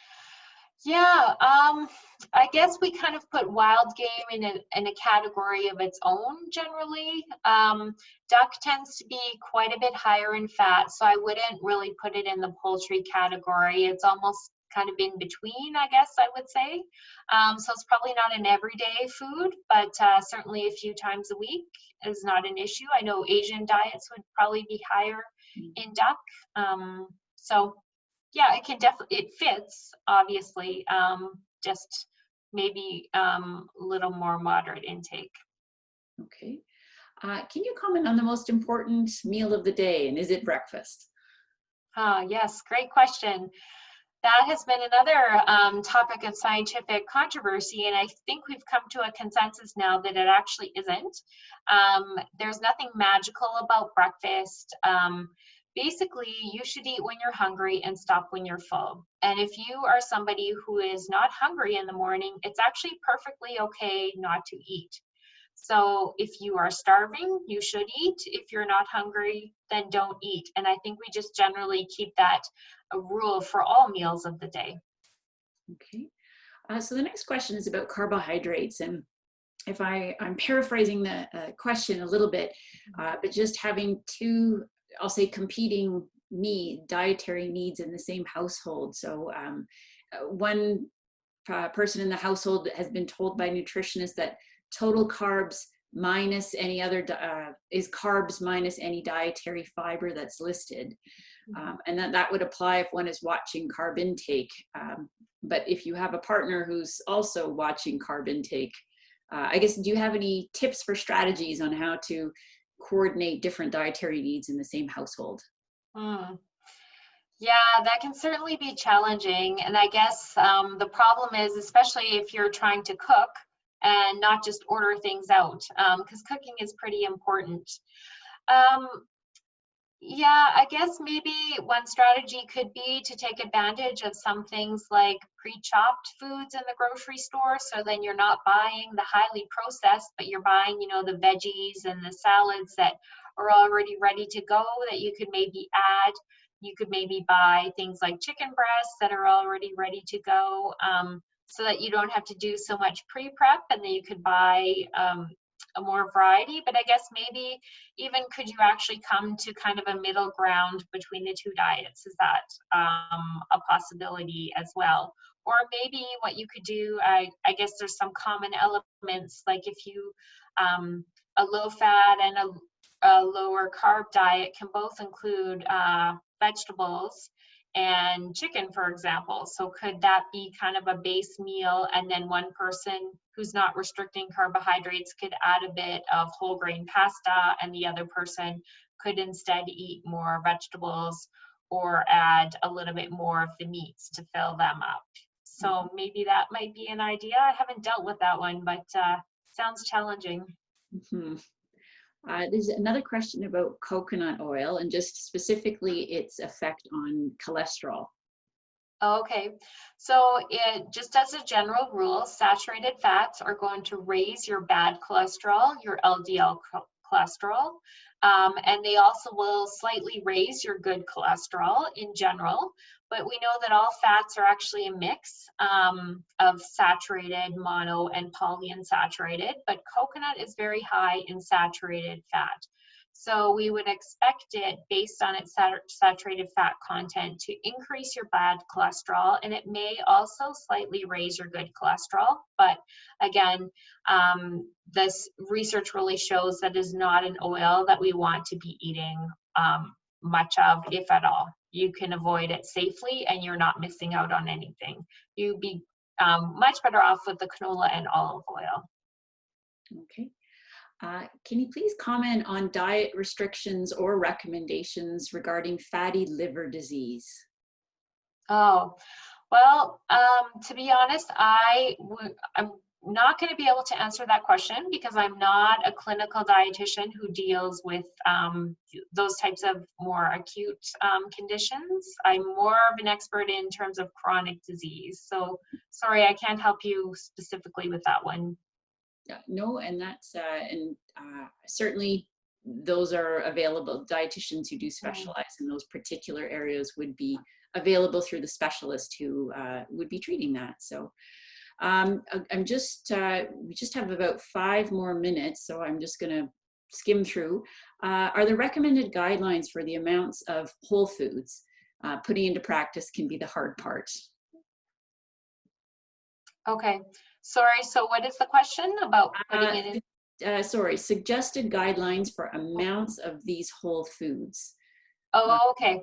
yeah. I guess we kind of put wild game in a category of its own generally. Duck tends to be quite a bit higher in fat, so I wouldn't really put it in the poultry category. It's almost kind of in between, I guess I would say. So it's probably not an everyday food, but certainly a few times a week is not an issue. I know Asian diets would probably be higher in duck. So yeah, it can definitely, it fits, obviously, just maybe a little more moderate intake. Okay. Can you comment on the most important meal of the day, and is it breakfast? Yes, great question. That has been another topic of scientific controversy, and I think we've come to a consensus now that it actually isn't. There's nothing magical about breakfast. Basically, you should eat when you're hungry and stop when you're full. And if you are somebody who is not hungry in the morning, it's actually perfectly okay not to eat. So if you are starving, you should eat. If you're not hungry, then don't eat. And I think we just generally keep that a rule for all meals of the day. Okay. So the next question is about carbohydrates. And if I'm paraphrasing the question a little bit, but just having two, I'll say, competing dietary needs in the same household. So one person in the household has been told by nutritionists that total carbs minus any other is carbs minus any dietary fiber that's listed. And that would apply if one is watching carb intake. But if you have a partner who's also watching carb intake, I guess, do you have any tips for strategies on how to coordinate different dietary needs in the same household? Yeah, that can certainly be challenging. And I guess the problem is, especially if you're trying to cook and not just order things out, because cooking is pretty important. Um, Yeah, I guess maybe one strategy could be to take advantage of some things like pre-chopped foods in the grocery store. So then you're not buying the highly processed, but you're buying, the veggies and the salads that are already ready to go that you could maybe add. You could maybe buy things like chicken breasts that are already ready to go, so that you don't have to do so much pre-prep, and then you could buy a more variety. But I guess maybe even could you actually come to kind of a middle ground between the two diets? Is that a possibility as well? Or maybe what you could do, I guess there's some common elements, like if you, a low fat and a lower carb diet can both include vegetables and chicken, for example. So could that be kind of a base meal, and then one person who's not restricting carbohydrates could add a bit of whole grain pasta, and the other person could instead eat more vegetables or add a little bit more of the meats to fill them up. So maybe that might be an idea. I haven't dealt with that one, but sounds challenging. Mm-hmm. There's another question about coconut oil and just specifically its effect on cholesterol. Okay, so it just as a general rule, saturated fats are going to raise your bad cholesterol, your LDL cholesterol, and they also will slightly raise your good cholesterol in general. But we know that all fats are actually a mix of saturated, mono, and polyunsaturated, but coconut is very high in saturated fat. So we would expect it, based on its saturated fat content, to increase your bad cholesterol, and it may also slightly raise your good cholesterol. But again, this research really shows that is not an oil that we want to be eating much of, if at all. You can avoid it safely, and you're not missing out on anything. You'd be much better off with the canola and olive oil. Okay. Can you please comment on diet restrictions or recommendations regarding fatty liver disease? Oh, Well, to be honest, I'm not going to be able to answer that question because I'm not a clinical dietitian who deals with those types of more acute conditions. I'm more of an expert in terms of chronic disease. So sorry, I can't help you specifically with that one. Yeah, no, and that's certainly those are available. Dietitians who do Mm. specialize in those particular areas would be available through the specialist who would be treating that. So I'm just we just have about 5 more minutes, so I'm just going to skim through. Are there recommended guidelines for the amounts of whole foods? Putting into practice can be the hard part. Okay, sorry. So what is the question about putting Uh, it in? Sorry, suggested guidelines for amounts of these whole foods. Uh, Oh, okay.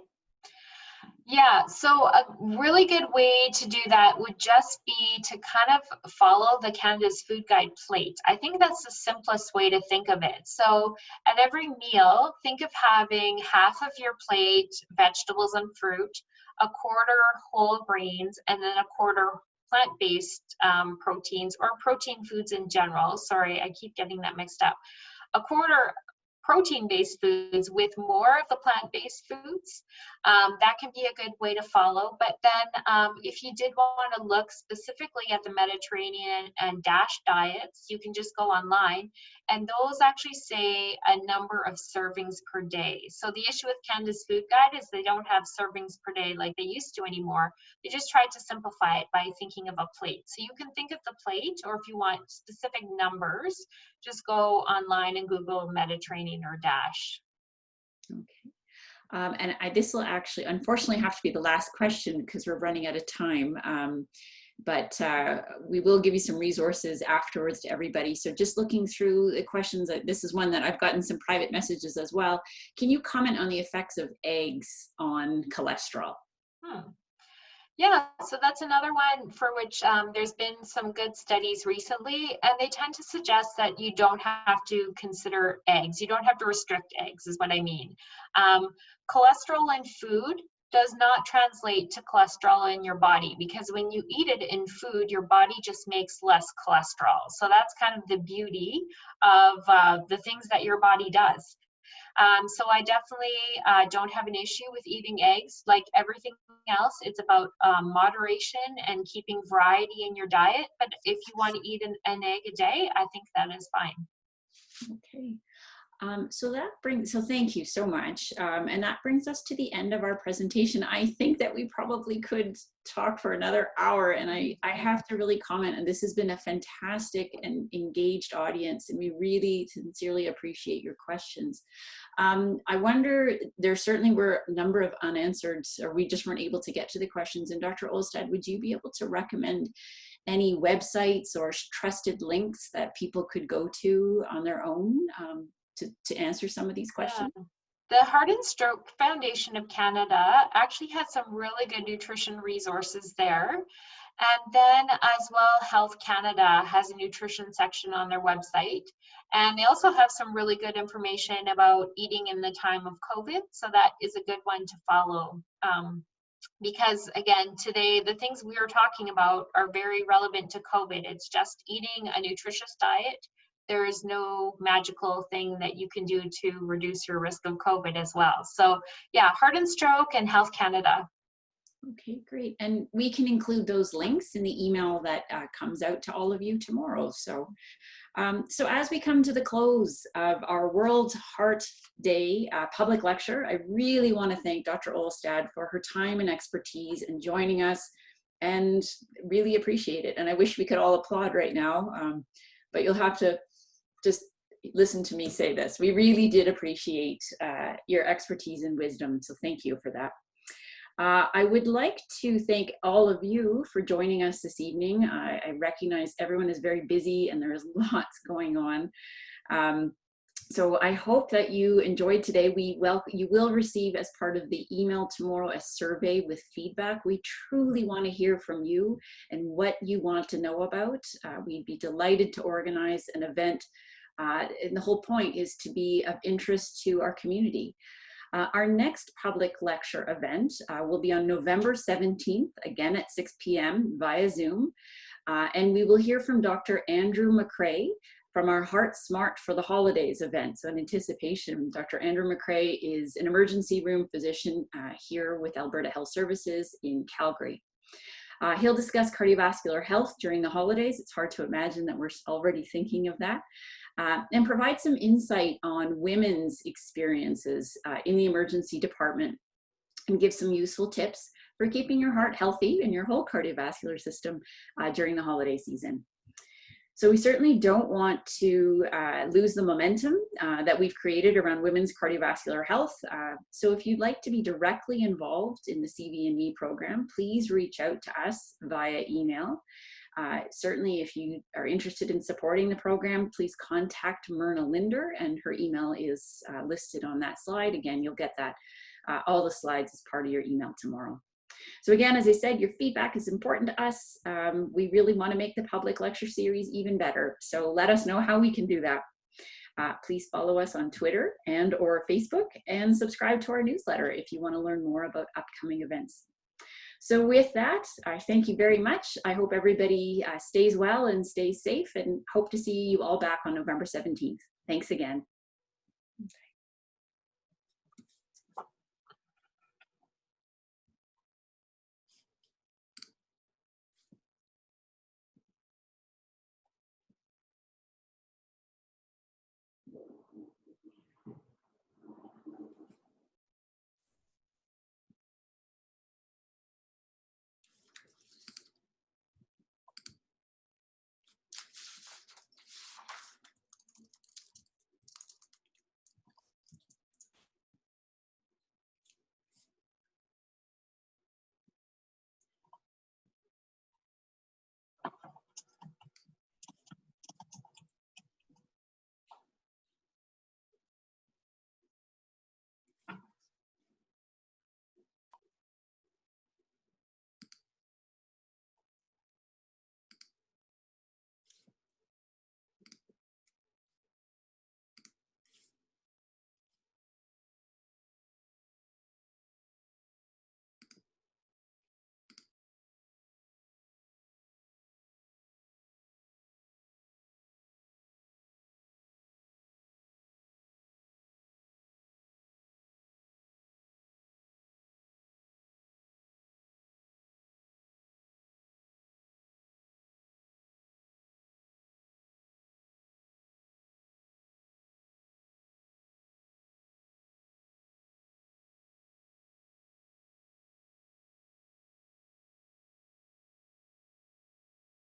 Yeah, so a really good way to do that would just be to kind of follow the Canada's Food Guide plate. I think that's the simplest way to think of it. So at every meal, think of having half of your plate vegetables and fruit, a quarter whole grains, and then a quarter plant-based proteins or protein foods in general. Sorry, I keep getting that mixed up. A quarter protein-based foods with more of the plant-based foods. That can be a good way to follow. But then if you did want to look specifically at the Mediterranean and DASH diets, you can just go online. And those actually say a number of servings per day. So the issue with Canada's Food Guide is they don't have servings per day like they used to anymore. They just tried to simplify it by thinking of a plate. So you can think of the plate, or if you want specific numbers, just go online and Google Mediterranean or DASH. okay. This will actually, unfortunately, have to be the last question because we're running out of time. But we will give you some resources afterwards to everybody. So just looking through the questions, this is one that I've gotten some private messages as well. Can you comment on the effects of eggs on cholesterol? Yeah, so that's another one for which there's been some good studies recently, and they tend to suggest that you don't have to consider eggs. You don't have to restrict eggs, is what I mean. Cholesterol in food does not translate to cholesterol in your body because when you eat it in food, your body just makes less cholesterol. So that's kind of the beauty of the things that your body does. So I definitely don't have an issue with eating eggs. Like everything else, it's about moderation and keeping variety in your diet. But if you want to eat an egg a day, I think that is fine. Okay. So thank you so much. And that brings us to the end of our presentation. I think that we probably could talk for another hour, and I have to really comment, and this has been a fantastic and engaged audience, and we really sincerely appreciate your questions. I wonder, there certainly were a number of unanswered, or we just weren't able to get to the questions. And Dr. Olstad, would you be able to recommend any websites or trusted links that people could go to on their own to answer some of these questions? Yeah. The Heart and Stroke Foundation of Canada actually has some really good nutrition resources there. And then as well, Health Canada has a nutrition section on their website. And they also have some really good information about eating in the time of COVID. So that is a good one to follow. Because again, today, the things we are talking about are very relevant to COVID. It's just eating a nutritious diet. There is no magical thing that you can do to reduce your risk of COVID as well. So yeah, Heart and Stroke and Health Canada. Okay, great. And we can include those links in the email that comes out to all of you tomorrow. So as we come to the close of our World Heart Day public lecture, I really want to thank Dr. Olstad for her time and expertise in joining us, and really appreciate it. And I wish we could all applaud right now, but you'll have to just listen to me say this. We really did appreciate your expertise and wisdom, so thank you for that. I would like to thank all of you for joining us this evening. I recognize everyone is very busy and there's lots going on. So I hope that you enjoyed today. You will receive, as part of the email tomorrow, a survey with feedback. We truly want to hear from you and what you want to know about. We'd be delighted to organize an event. And the whole point is to be of interest to our community. Our next public lecture event will be on November 17th, again at 6 p.m. via Zoom. And we will hear from Dr. Andrew McCrae from our Heart Smart for the Holidays event. So in anticipation, Dr. Andrew McCrae is an emergency room physician here with Alberta Health Services in Calgary. He'll discuss cardiovascular health during the holidays. It's hard to imagine that we're already thinking of that. And provide some insight on women's experiences in the emergency department and give some useful tips for keeping your heart healthy and your whole cardiovascular system during the holiday season. So we certainly don't want to lose the momentum that we've created around women's cardiovascular health. So if you'd like to be directly involved in the CV&E program, please reach out to us via email. Certainly, if you are interested in supporting the program, please contact Myrna Linder, and her email is listed on that slide. Again, you'll get that, all the slides as part of your email tomorrow. So again, as I said, your feedback is important to us. We really want to make the public lecture series even better. So let us know how we can do that. Please follow us on Twitter and or Facebook, and subscribe to our newsletter if you want to learn more about upcoming events. So with that, I thank you very much. I hope everybody stays well and stays safe, and hope to see you all back on November 17th. Thanks again.